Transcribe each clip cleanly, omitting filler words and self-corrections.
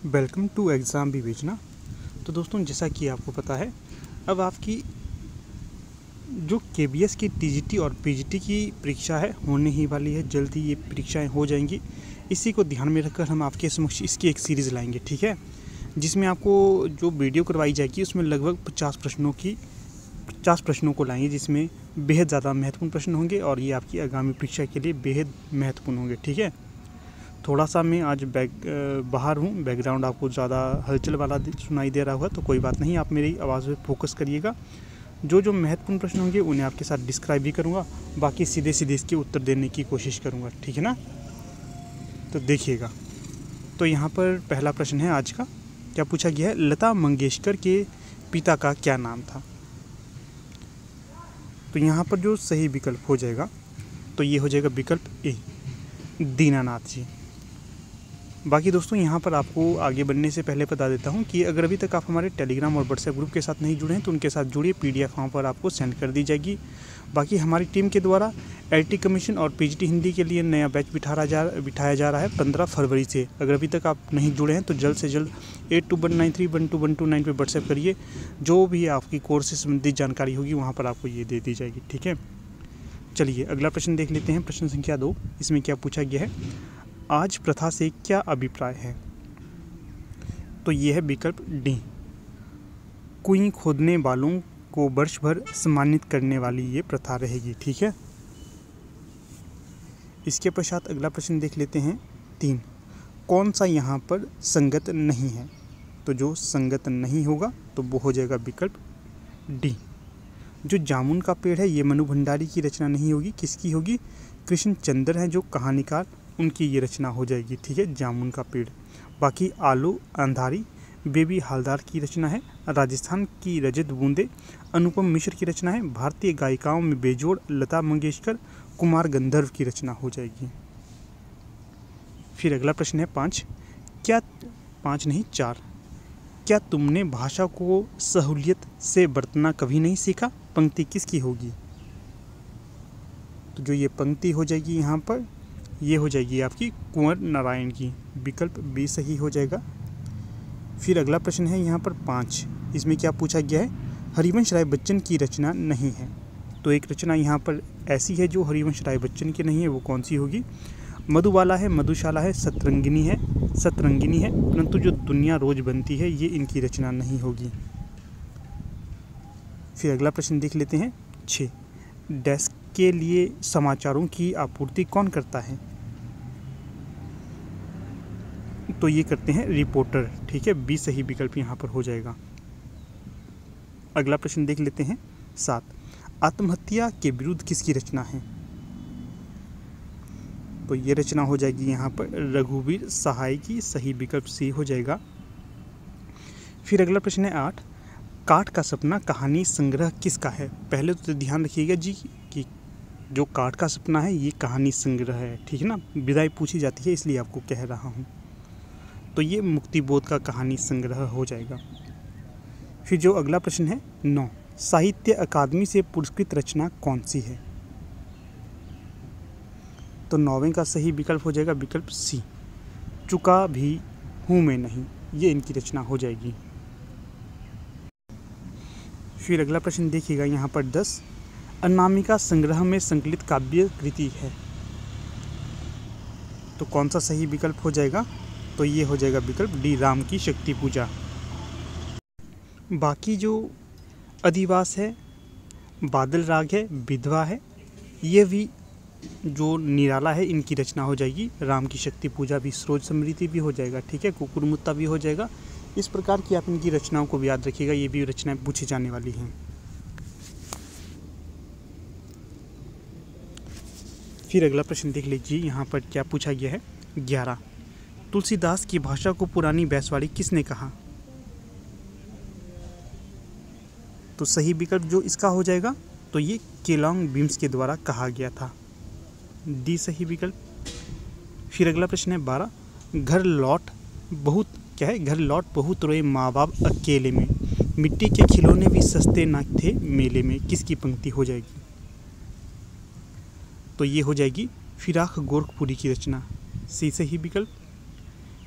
Welcome to exam विवेचना। तो दोस्तों, जैसा कि आपको पता है, अब आपकी जो केबीएस की टीजीटी और पीजीटी की परीक्षा है होने ही वाली है। जल्द ही ये परीक्षाएं हो जाएंगी। इसी को ध्यान में रखकर हम आपके समक्ष इसकी एक सीरीज़ लाएंगे, ठीक है, जिसमें आपको जो वीडियो करवाई जाएगी उसमें लगभग 50 प्रश्नों को लाएंगे, जिसमें बेहद ज़्यादा महत्वपूर्ण प्रश्न होंगे और ये आपकी आगामी परीक्षा के लिए बेहद महत्वपूर्ण होंगे, ठीक है। थोड़ा सा मैं आज बाहर हूँ, बैकग्राउंड आपको ज़्यादा हलचल वाला सुनाई दे रहा होगा, तो कोई बात नहीं, आप मेरी आवाज़ पे फोकस करिएगा। जो महत्वपूर्ण प्रश्न होंगे उन्हें आपके साथ डिस्क्राइब भी करूँगा, बाकी सीधे इसके उत्तर देने की कोशिश करूँगा, ठीक है ना। तो देखिएगा, तो यहाँ पर पहला प्रश्न है आज का। क्या पूछा गया है? लता मंगेशकर के पिता का क्या नाम था? तो यहाँ पर जो सही विकल्प हो जाएगा, तो ये हो जाएगा विकल्प ए, दीनानाथ जी। बाकी दोस्तों, यहाँ पर आपको आगे बढ़ने से पहले बता देता हूँ कि अगर अभी तक आप हमारे टेलीग्राम और व्हाट्सएप ग्रुप के साथ नहीं जुड़े हैं तो उनके साथ जुड़िए। पीडीएफ वहाँ पर आपको सेंड कर दी जाएगी। बाकी हमारी टीम के द्वारा एलटी कमीशन और पीजीटी हिंदी के लिए नया बैच बिठाया जा रहा है 15 फरवरी से। अगर अभी तक आप नहीं जुड़े हैं तो जल्द से जल्द 8219312129 पर व्हाट्सएप करिए। जो भी आपकी कोर्स से संबंधित जानकारी होगी वहाँ पर आपको ये दे दी जाएगी, ठीक है। चलिए अगला प्रश्न देख लेते हैं। प्रश्न संख्या 2, इसमें क्या पूछा गया है? आज प्रथा से क्या अभिप्राय है? तो ये है विकल्प डी, कुएं खोदने वालों को वर्ष भर सम्मानित करने वाली ये प्रथा रहेगी, ठीक है। इसके पश्चात अगला प्रश्न देख लेते हैं 3, कौन सा यहाँ पर संगत नहीं है? तो जो संगत नहीं होगा तो वो हो जाएगा विकल्प डी। जो जामुन का पेड़ है ये मनु भंडारी की रचना नहीं होगी, किसकी होगी? कृष्णचंद्र हैं जो कहानीकार, उनकी ये रचना हो जाएगी, ठीक है, जामुन का पेड़। बाकी आलू अंधारी बेबी हालदार की रचना है। राजस्थान की रजत बूंदे अनुपम मिश्र की रचना है। भारतीय गायिकाओं में बेजोड़ लता मंगेशकर कुमार गंधर्व की रचना हो जाएगी। फिर अगला प्रश्न है 5, 4, क्या तुमने भाषा को सहूलियत से बरतना कभी नहीं सीखा? पंक्ति किसकी होगी? तो जो ये पंक्ति हो जाएगी यहाँ पर, ये हो जाएगी आपकी कुंवर नारायण की। विकल्प बी सही हो जाएगा। फिर अगला प्रश्न है यहाँ पर 5, इसमें क्या पूछा गया है? हरिवंश राय बच्चन की रचना नहीं है। तो एक रचना यहाँ पर ऐसी है जो हरिवंश राय बच्चन की नहीं है, वो कौन सी होगी? मधुबाला है, मधुशाला है, सतरंगिनी है, परंतु जो दुनिया रोज बनती है ये इनकी रचना नहीं होगी। फिर अगला प्रश्न देख लेते हैं 6, डेस्क के लिए समाचारों की आपूर्ति कौन करता है? तो ये करते हैं रिपोर्टर, ठीक है, बी सही विकल्प यहाँ पर हो जाएगा। अगला प्रश्न देख लेते हैं 7, आत्महत्या के विरुद्ध किसकी रचना है? तो ये रचना हो जाएगी यहाँ पर रघुवीर सहाय की, सही विकल्प सी हो जाएगा। फिर अगला प्रश्न है 8, काठ का सपना कहानी संग्रह किसका है? पहले तो ध्यान रखिएगा जी कि जो काठ का सपना है ये कहानी संग्रह है, ठीक है ना, विदाई पूछी जाती है इसलिए आपको कह रहा हूँ। तो ये मुक्तिबोध का कहानी संग्रह हो जाएगा। फिर जो अगला प्रश्न है 9, साहित्य अकादमी से पुरस्कृत रचना कौन सी है? तो 9वें का सही विकल्प हो जाएगा विकल्प सी, चुका भी हूँ मैं नहीं, ये इनकी रचना हो जाएगी। फिर अगला प्रश्न देखिएगा यहाँ पर 10, अनामिका संग्रह में संकलित काव्य कृति है। तो कौन सा सही विकल्प हो जाएगा? तो ये हो जाएगा विकल्प डी, राम की शक्ति पूजा। बाकी जो अधिवास है, बादल राग है, विधवा है, ये भी जो निराला है इनकी रचना हो जाएगी। राम की शक्ति पूजा भी, सरोज समृद्धि भी हो जाएगा, ठीक है, कुकुरमुत्ता भी हो जाएगा। इस प्रकार की आप इनकी रचनाओं को भी याद रखिएगा, ये भी रचनाएं पूछी जाने वाली हैं। फिर अगला प्रश्न देख लीजिए, यहाँ पर क्या पूछा गया है? 11, तुलसीदास की भाषा को पुरानी बैसवाड़ी किसने कहा? तो सही विकल्प जो इसका हो जाएगा, तो ये केलॉन्ग बिम्स के द्वारा कहा गया था, डी सही विकल्प। फिर अगला प्रश्न है 12, घर लौट बहुत रोए माँ बाप अकेले में, मिट्टी के खिलौने भी सस्ते ना थे मेले में, किसकी पंक्ति हो जाएगी? तो ये हो जाएगी फिराक गोरखपुरी की रचना, सी सही विकल्प।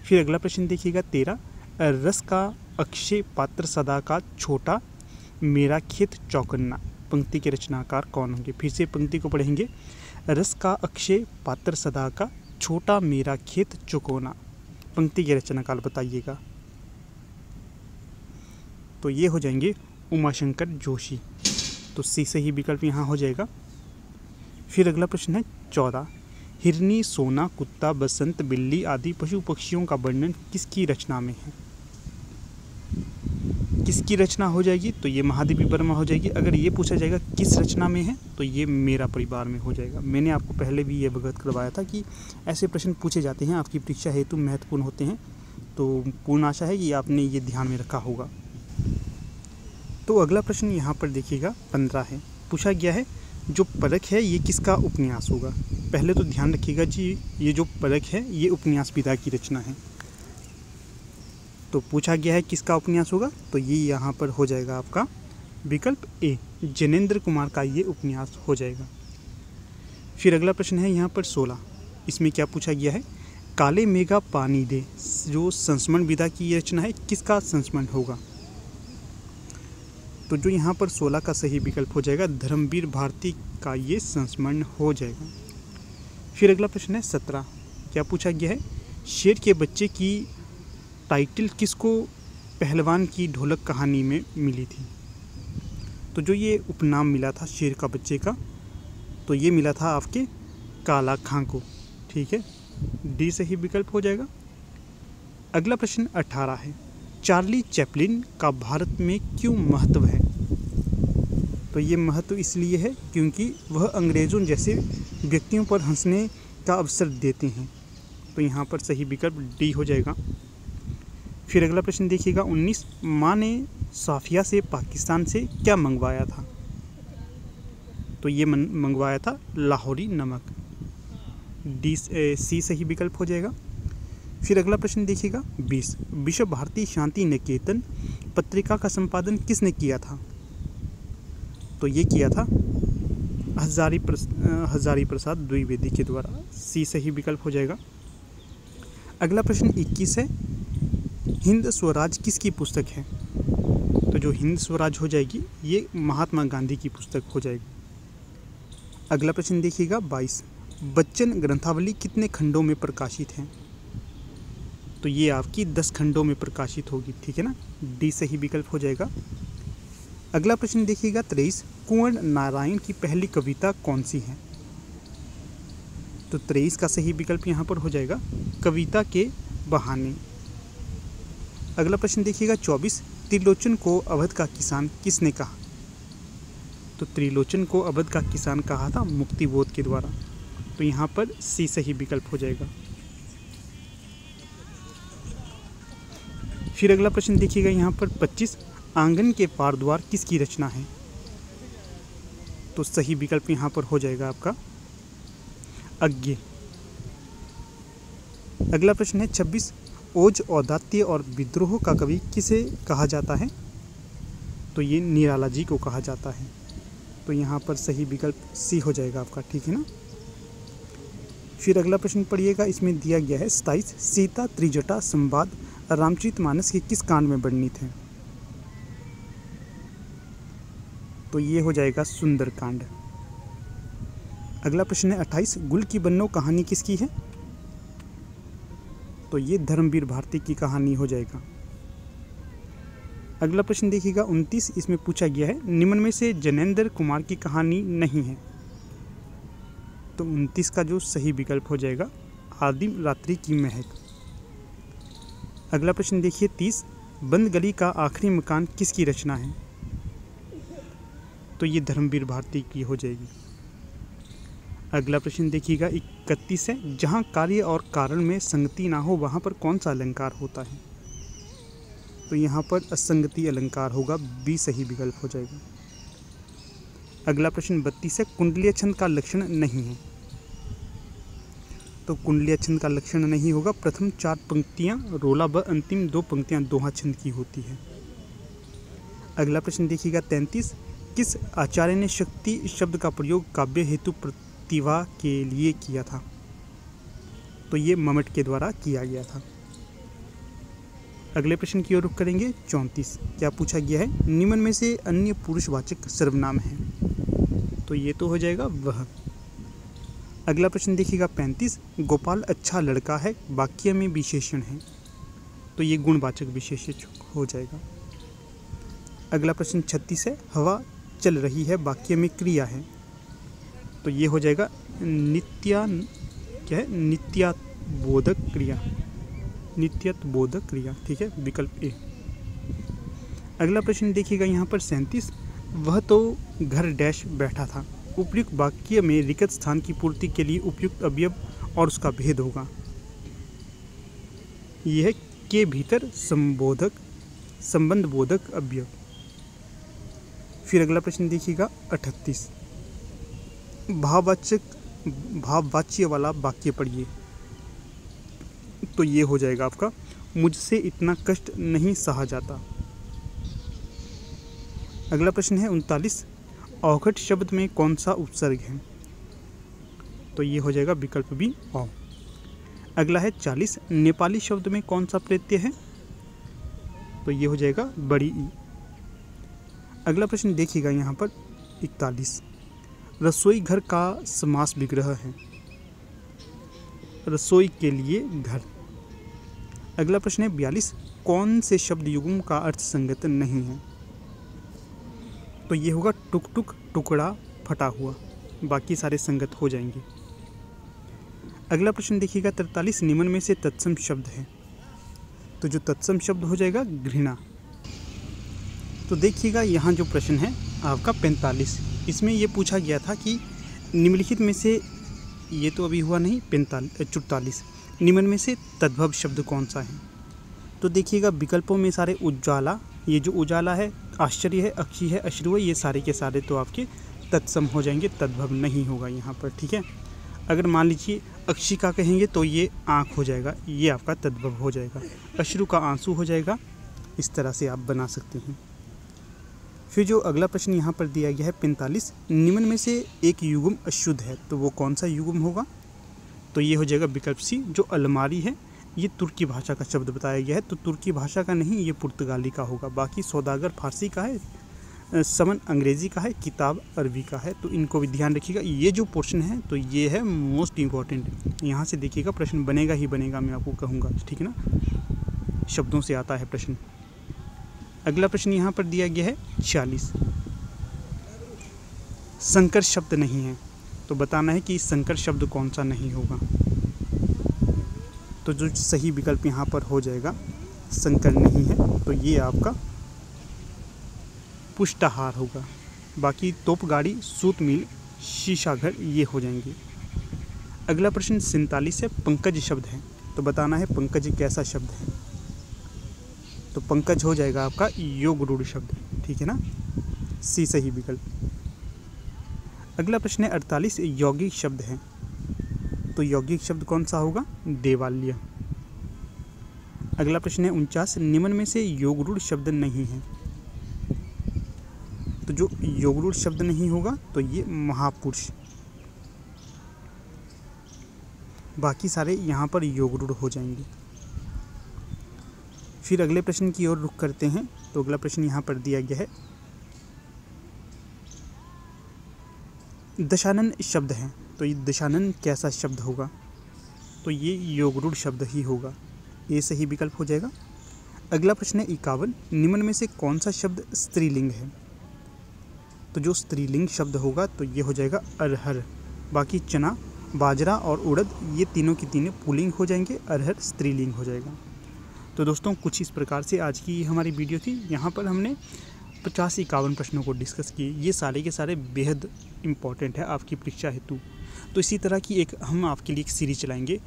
फिर अगला प्रश्न देखिएगा 13, रस का अक्षय पात्र सदा का छोटा मेरा खेत चौकन्ना, पंक्ति के रचनाकार कौन होंगे? फिर से पंक्ति को पढ़ेंगे। रस का अक्षय पात्र सदा का छोटा मेरा खेत चौकोना, पंक्ति के रचनाकार बताइएगा। तो ये हो जाएंगे उमाशंकर जोशी। तो सी सही विकल्प यहाँ हो जाएगा। फिर अगला प्रश्न है 14, हिरनी, सोना, कुत्ता, बसंत, बिल्ली आदि पशु पक्षियों का वर्णन किसकी रचना में है? किसकी रचना हो जाएगी? तो ये महादेवी वर्मा हो जाएगी। अगर ये पूछा जाएगा किस रचना में है, तो ये मेरा परिवार में हो जाएगा। मैंने आपको पहले भी ये अवगत करवाया था कि ऐसे प्रश्न पूछे जाते हैं, आपकी परीक्षा हेतु महत्वपूर्ण होते हैं। तो पूर्ण आशा है कि आपने ये ध्यान में रखा होगा। तो अगला प्रश्न यहाँ पर देखिएगा 15 है। पूछा गया है जो परख है ये किसका उपन्यास होगा? पहले तो ध्यान रखिएगा जी, ये जो परख है ये उपन्यास विधा की रचना है। तो पूछा गया है किसका उपन्यास होगा, तो ये यहाँ पर हो जाएगा आपका विकल्प ए, जैनेन्द्र कुमार का ये उपन्यास हो जाएगा। फिर अगला प्रश्न है यहाँ पर 16, इसमें क्या पूछा गया है? काले मेघा पानी दे, जो संस्मरण विधा की ये रचना है, किसका संस्मरण होगा? तो जो यहाँ पर 16 का सही विकल्प हो जाएगा धर्मवीर भारती का ये संस्मरण हो जाएगा। फिर अगला प्रश्न है 17, क्या पूछा गया है? शेर के बच्चे की टाइटल किसको पहलवान की ढोलक कहानी में मिली थी? तो जो ये उपनाम मिला था शेर का बच्चे का, तो ये मिला था आपके काला खां को। ठीक है, डी सही विकल्प हो जाएगा। अगला प्रश्न 18 है, चार्ली चैपलिन का भारत में क्यों महत्व है? तो ये महत्व इसलिए है क्योंकि वह अंग्रेज़ों जैसे व्यक्तियों पर हंसने का अवसर देते हैं। तो यहाँ पर सही विकल्प डी हो जाएगा। फिर अगला प्रश्न देखिएगा 19, माँ ने साफिया से पाकिस्तान से क्या मंगवाया था? तो ये मंगवाया था लाहौरी नमक, डी सी सही विकल्प हो जाएगा। फिर अगला प्रश्न देखिएगा 20, विश्व भारती शांति निकेतन पत्रिका का संपादन किसने किया था? तो ये किया था हजारी प्रसाद द्विवेदी के द्वारा, सी सही विकल्प हो जाएगा। अगला प्रश्न 21 है, हिंद स्वराज किसकी पुस्तक है? तो जो हिंद स्वराज हो जाएगी ये महात्मा गांधी की पुस्तक हो जाएगी। अगला प्रश्न देखिएगा 22, बच्चन ग्रंथावली कितने खंडों में प्रकाशित है? तो ये आपकी 10 खंडों में प्रकाशित होगी। ठीक है ना, डी सही विकल्प हो जाएगा। अगला प्रश्न देखिएगा 23, कुंवर नारायण की पहली कविता कौन सी है? तो 23 का सही विकल्प यहाँ पर हो जाएगा कविता के बहाने। अगला प्रश्न देखिएगा 24, त्रिलोचन को अवध का किसान किसने कहा? तो त्रिलोचन को अवध का किसान कहा था मुक्तिबोध के द्वारा। तो यहाँ पर सी सही विकल्प हो जाएगा। फिर अगला प्रश्न देखिएगा यहाँ पर 25, आंगन के पार द्वार किसकी रचना है? तो सही विकल्प यहाँ पर हो जाएगा आपका अज्ञे। अगला प्रश्न है 26, ओज, औदात्य और विद्रोह का कवि किसे कहा जाता है? तो ये निराला जी को कहा जाता है। तो यहाँ पर सही विकल्प सी हो जाएगा आपका। ठीक है ना। फिर अगला प्रश्न पढ़िएगा, इसमें दिया गया है 27, सीता त्रिजटा संवाद रामचरितमानस के किस कांड में वर्णित है? तो ये हो जाएगा सुंदर कांड। अगला प्रश्न है 28, गुल की बन्नो कहानी किसकी है? तो ये धर्मवीर भारती की कहानी हो जाएगा। अगला प्रश्न देखिएगा 29, इसमें पूछा गया है निम्न में से जैनेन्द्र कुमार की कहानी नहीं है। तो 29 का जो सही विकल्प हो जाएगा आदिम रात्रि की महक। अगला प्रश्न देखिए 30, बंद गली का आखिरी मकान किसकी रचना है? तो ये धर्मवीर भारती की हो जाएगी। अगला प्रश्न देखिएगा 31 है, जहाँ कार्य और कारण में संगति ना हो वहाँ पर कौन सा अलंकार होता है? तो यहाँ पर असंगति अलंकार होगा, बी सही विकल्प हो जाएगा। अगला प्रश्न 32 है, कुंडलीय छंद का लक्षण नहीं है। तो कुंडलीय छंद का लक्षण नहीं होगा, प्रथम 4 पंक्तियाँ रोला व अंतिम 2 पंक्तियाँ दोहा छंद की होती है। अगला प्रश्न देखिएगा 33, किस आचार्य ने शक्ति शब्द का प्रयोग काव्य हेतु प्रतिभा के लिए किया था? तो ये मम्मट के द्वारा किया गया था। अगले प्रश्न की ओर रुख करेंगे 34। क्या पूछा गया है, निम्न में से अन्य पुरुषवाचक सर्वनाम है। तो ये तो हो जाएगा वह। अगला प्रश्न देखिएगा 35। गोपाल अच्छा लड़का है वाक्य में विशेषण है। तो ये गुणवाचक विशेषण हो जाएगा। अगला प्रश्न 36 है, हवा चल रही है वाक्य में क्रिया है। तो ये हो जाएगा नित्यात्बोधक क्रिया, नित्यत्बोधक क्रिया। ठीक है, विकल्प ए। अगला प्रश्न देखिएगा यहाँ पर 37। वह तो घर डैश बैठा था। उपयुक्त वाक्य में रिक्त स्थान की पूर्ति के लिए उपयुक्त अवयव और उसका भेद होगा। यह है के भीतर संबंध बोधक अवयव। फिर अगला प्रश्न देखिएगा 38। भाववाच्य वाला वाक्य पढ़िए। तो ये हो जाएगा आपका, मुझसे इतना कष्ट नहीं सहा जाता। अगला प्रश्न है 39। औघट शब्द में कौन सा उपसर्ग है। तो ये हो जाएगा विकल्प बी औ। अगला है 40। नेपाली शब्द में कौन सा प्रत्यय है। तो ये हो जाएगा बड़ी ई। अगला प्रश्न देखिएगा यहाँ पर 41। रसोई घर का समास विग्रह है। रसोई के लिए घर। अगला प्रश्न है 42। कौन से शब्द युग्म का अर्थ संगत नहीं है। तो ये होगा टुक टुक, टुकड़ा, फटा हुआ। बाकी सारे संगत हो जाएंगे। अगला प्रश्न देखिएगा 43। निम्न में से तत्सम शब्द है। तो जो तत्सम शब्द हो जाएगा घृणा। तो देखिएगा यहाँ जो प्रश्न है आपका 45, इसमें ये पूछा गया था कि निम्नलिखित में से, ये तो अभी हुआ नहीं, 44, निम्न में से तद्भव शब्द कौन सा है। तो देखिएगा विकल्पों में सारे उजाला, ये जो उजाला है, आश्चर्य है, अक्षी है, अश्रु है, ये सारे के सारे तो आपके तत्सम हो जाएंगे, तद्भव नहीं होगा यहाँ पर। ठीक है, अगर मान लीजिए अक्षी का कहेंगे तो ये आँख हो जाएगा, ये आपका तद्भव हो जाएगा। अश्रु का आंसू हो जाएगा। इस तरह से आप बना सकते हैं। फिर जो अगला प्रश्न यहाँ पर दिया गया है 45। निम्न में से एक युग्म अशुद्ध है। तो वो कौन सा युग्म होगा। तो ये हो जाएगा विकल्प सी, जो अलमारी है, ये तुर्की भाषा का शब्द बताया गया है। तो तुर्की भाषा का नहीं, ये पुर्तगाली का होगा। बाकी सौदागर फारसी का है, समन अंग्रेज़ी का है, किताब अरबी का है। तो इनको भी ध्यान रखिएगा। ये जो पोर्शन है तो ये है मोस्ट इम्पॉर्टेंट। यहाँ से देखिएगा प्रश्न बनेगा ही बनेगा, मैं आपको कहूँगा। ठीक है ना, शब्दों से आता है प्रश्न। अगला प्रश्न यहाँ पर दिया गया है 46। संकर शब्द नहीं है। तो बताना है कि संकर शब्द कौन सा नहीं होगा। तो जो सही विकल्प यहाँ पर हो जाएगा, संकर नहीं है, तो ये आपका पुष्टाहार होगा। बाकी तोप गाड़ी, सूत मिल, शीशा घर, ये हो जाएंगे। अगला प्रश्न 47 है। पंकज शब्द है। तो बताना है पंकज कैसा शब्द है। तो पंकज हो जाएगा आपका योग रूढ़ शब्द। ठीक है ना, सी सही विकल्प। अगला प्रश्न है 48। यौगिक शब्द है। तो यौगिक शब्द कौन सा होगा, देवालय। अगला प्रश्न है 49। निम्न में से योग रूढ़ शब्द नहीं है। तो जो योग रूढ़ शब्द नहीं होगा तो ये महापुरुष। बाकी सारे यहाँ पर योग रूढ़ हो जाएंगे। फिर अगले प्रश्न की ओर रुख करते हैं। तो अगला प्रश्न यहाँ पर दिया गया है, दशानन शब्द है। तो ये दशानन कैसा शब्द होगा। तो ये योग रूढ़ शब्द ही होगा, ये सही विकल्प हो जाएगा। अगला प्रश्न है 51। निम्न में से कौन सा शब्द स्त्रीलिंग है। तो जो स्त्रीलिंग शब्द होगा तो ये हो जाएगा अरहर। बाकी चना, बाजरा और उड़द, ये तीनों की तीनों पुल्लिंग हो जाएंगे, अरहर स्त्रीलिंग हो जाएगा। तो दोस्तों कुछ इस प्रकार से आज की हमारी वीडियो थी। यहाँ पर हमने 50-51 प्रश्नों को डिस्कस किए। ये सारे के सारे बेहद इम्पॉर्टेंट है आपकी परीक्षा हेतु। तो इसी तरह की एक हम आपके लिए एक सीरीज चलाएंगे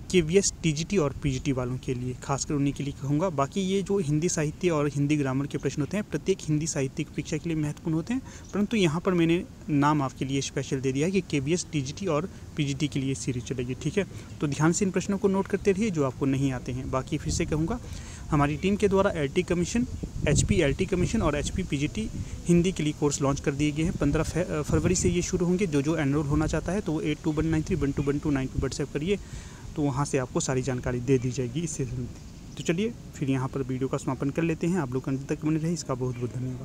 KVS TGT और PGT वालों के लिए, खासकर उन्हीं के लिए कहूँगा। बाकी ये जो हिंदी साहित्य और हिंदी ग्रामर के प्रश्न होते हैं, प्रत्येक हिंदी साहित्य की परीक्षा के लिए महत्वपूर्ण होते हैं, परंतु यहाँ पर मैंने नाम आपके लिए स्पेशल दे दिया है कि KVS TGT और PGT के लिए सीरीज चलेगी। ठीक है, तो ध्यान से इन प्रश्नों को नोट करते रहिए जो आपको नहीं आते हैं। बाकी फिर से कहूँगा, हमारी टीम के द्वारा LT commission, HP LT commission और HP PGT हिंदी के लिए कोर्स लॉन्च कर दिए गए हैं। 15 फरवरी से ये शुरू होंगे। जो एनरोल होना चाहता है तो वो 8219312292 WhatsApp करिए, तो वहाँ से आपको सारी जानकारी दे दी जाएगी इससे संबंधित। तो चलिए फिर यहाँ पर वीडियो का समापन कर लेते हैं। आप लोग अंत तक बने रहे, इसका बहुत बहुत धन्यवाद।